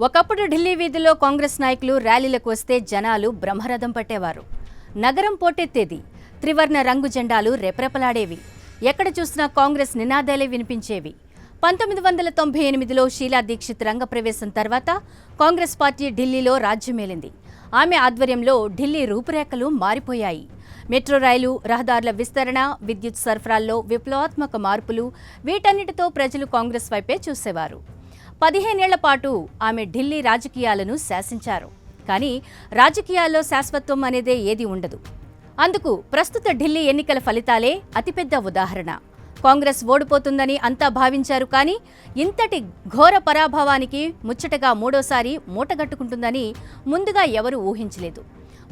ఒకప్పుడు ఢిల్లీ వీధిలో కాంగ్రెస్ నాయకులు ర్యాలీలకు వస్తే జనాలు బ్రహ్మరథం పట్టేవారు. నగరం పోటెత్తేది. త్రివర్ణ రంగు జెండాలు రెపరెపలాడేవి. ఎక్కడ చూసినా కాంగ్రెస్ నినాదాలే వినిపించేవి. 1998లో షీలా దీక్షిత్ రంగప్రవేశం తర్వాత కాంగ్రెస్ పార్టీ ఢిల్లీలో రాజ్యమేలింది. ఆమె ఆధ్వర్యంలో ఢిల్లీ రూపురేఖలు మారిపోయాయి. మెట్రో రైలు, రహదారుల విస్తరణ, విద్యుత్ సరఫరాల్లో విప్లవాత్మక మార్పులు, వీటన్నిటితో ప్రజలు కాంగ్రెస్ వైపే చూసేవారు. 15 ఏళ్ల పాటు ఆమె ఢిల్లీ రాజకీయాలను శాసించారు. కానీ రాజకీయాల్లో శాశ్వత్వం అనేదే ఏది ఉండదు. అందుకు ప్రస్తుత ఢిల్లీ ఎన్నికల ఫలితాలే అతిపెద్ద ఉదాహరణ. కాంగ్రెస్ ఓడిపోతుందని అంతా భావించారు. కానీ ఇంతటి ఘోర పరాభవానికి ముచ్చటగా మూడోసారి మూటగట్టుకుంటుందని ముందుగా ఎవరూ ఊహించలేదు.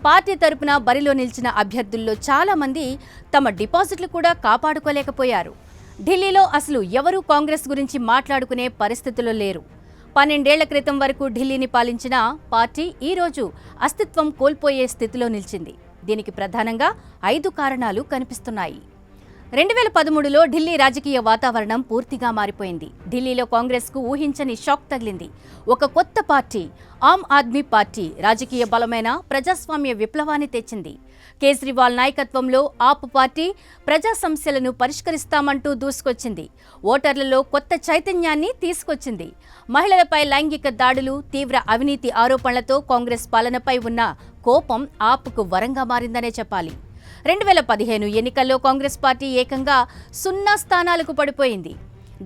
పార్టీ తరపున బరిలో నిలిచిన అభ్యర్థుల్లో చాలా మంది తమ డిపాజిట్లు కూడా కాపాడుకోలేకపోయారు. ఢిల్లీలో అసలు ఎవరూ కాంగ్రెస్ గురించి మాట్లాడుకునే పరిస్థితుల్లో లేరు. 12 ఏళ్ల క్రితం వరకు ఢిల్లీని పాలించిన పార్టీ ఈరోజు అస్తిత్వం కోల్పోయే స్థితిలో నిలిచింది. దీనికి ప్రధానంగా 5 కారణాలు కనిపిస్తున్నాయి. 2013లో ఢిల్లీ రాజకీయ వాతావరణం పూర్తిగా మారిపోయింది. ఢిల్లీలో కాంగ్రెస్కు ఊహించని షాక్ తగిలింది. ఒక కొత్త పార్టీ, ఆమ్ ఆద్మీ పార్టీ, రాజకీయ బలమైన ప్రజాస్వామ్య విప్లవాన్ని తెచ్చింది. కేజ్రీవాల్ నాయకత్వంలో ఆప్ పార్టీ ప్రజా సమస్యలను పరిష్కరిస్తామంటూ దూసుకొచ్చింది. ఓటర్లలో కొత్త చైతన్యాన్ని తీసుకొచ్చింది. మహిళలపై లైంగిక దాడులు, తీవ్ర అవినీతి ఆరోపణలతో కాంగ్రెస్ పాలనపై ఉన్న కోపం ఆప్కు వరంగా మారిందనే చెప్పాలి. 2015 ఎన్నికల్లో కాంగ్రెస్ పార్టీ ఏకంగా 0 స్థానాలకు పడిపోయింది.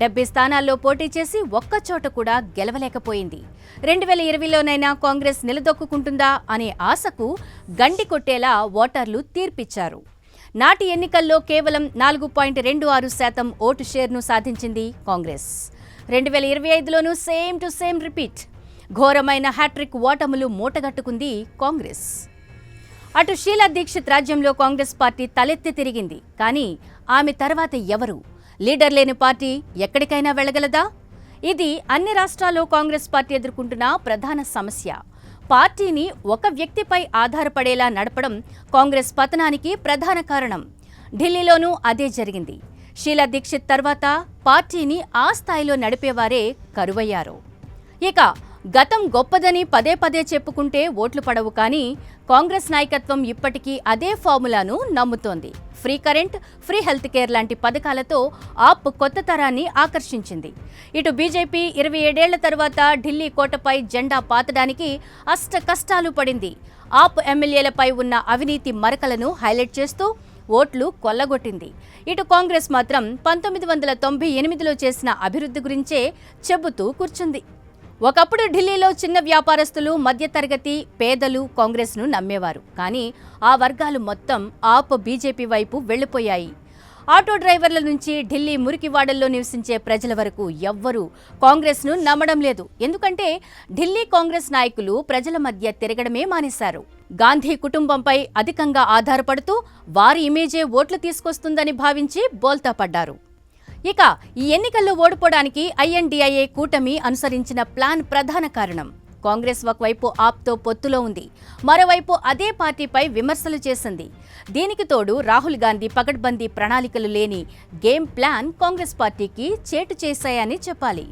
70 స్థానాల్లో పోటీ చేసి ఒక్కచోట కూడా గెలవలేకపోయింది. 2020లోనైనా కాంగ్రెస్ నిలదొక్కుంటుందా అనే ఆశకు గండి కొట్టేలా ఓటర్లు తీర్పిచ్చారు. నాటి ఎన్నికల్లో కేవలం 4.26% ఓటు షేర్ను సాధించింది కాంగ్రెస్. 2025లోనూ సేమ్ టు సేమ్ రిపీట్. ఘోరమైన హ్యాట్రిక్ ఓటములు మూటగట్టుకుంది కాంగ్రెస్. అటు షీలా దీక్షిత్ రాజ్యంలో కాంగ్రెస్ పార్టీ తలెత్తి తిరిగింది. కానీ ఆమె తర్వాత ఎవరు? లీడర్ లేని పార్టీ ఎక్కడికైనా వెళ్లగలదా? ఇది అన్ని రాష్ట్రాల్లో కాంగ్రెస్ పార్టీ ఎదుర్కొంటున్న ప్రధాన సమస్య. పార్టీని ఒక వ్యక్తిపై ఆధారపడేలా నడపడం కాంగ్రెస్ పతనానికి ప్రధాన కారణం. ఢిల్లీలోనూ అదే జరిగింది. షీలా దీక్షిత్ తర్వాత పార్టీని ఆ స్థాయిలో నడిపేవారే కరువయ్యారు. ఇక గతం గొప్పదని పదే పదే చెప్పుకుంటే ఓట్లు పడవు. కానీ కాంగ్రెస్ నాయకత్వం ఇప్పటికీ అదే ఫార్ములాను నమ్ముతోంది. Free current, free health care లాంటి పథకాలతో ఆప్ కొత్త తరాన్ని ఆకర్షించింది. ఇటు బీజేపీ 27 ఏళ్ల తర్వాత ఢిల్లీ కోటపై జెండా పాతడానికి అష్ట కష్టాలు పడింది. ఆప్ ఎమ్మెల్యేలపై ఉన్న అవినీతి మరకలను హైలైట్ చేస్తూ ఓట్లు కొల్లగొట్టింది. ఇటు కాంగ్రెస్ మాత్రం 1998లో చేసిన అభివృద్ధి గురించే చెబుతూ కూర్చుంది. ఒకప్పుడు ఢిల్లీలో చిన్న వ్యాపారస్తులు, మధ్యతరగతి పేదలు కాంగ్రెస్ను నమ్మేవారు. కానీ ఆ వర్గాలు మొత్తం ఆప్ బీజేపీ వైపు వెళ్లిపోయాయి. ఆటో డ్రైవర్ల నుంచి ఢిల్లీ మురికివాడల్లో నివసించే ప్రజల వరకు ఎవ్వరూ కాంగ్రెస్ను నమ్మడం లేదు. ఎందుకంటే ఢిల్లీ కాంగ్రెస్ నాయకులు ప్రజల మధ్య తిరగడమే మానేశారు. గాంధీ కుటుంబంపై అధికంగా ఆధారపడుతూ వారి ఇమేజే ఓట్లు తీసుకొస్తుందని భావించి బోల్తా పడ్డారు. ఇక ఈ ఎన్నికల్లో ఓడిపోవడానికి ఐఎన్డీఐఏ కూటమి అనుసరించిన ప్లాన్ ప్రధాన కారణం. కాంగ్రెస్ ఒకవైపు ఆప్తో పొత్తులో ఉంది, మరోవైపు అదే పార్టీపై విమర్శలు చేసింది. దీనికి తోడు రాహుల్ గాంధీ పకడ్బందీ ప్రణాళికలు లేని గేమ్ ప్లాన్ కాంగ్రెస్ పార్టీకి చేటు చేశాయని చెప్పాలి.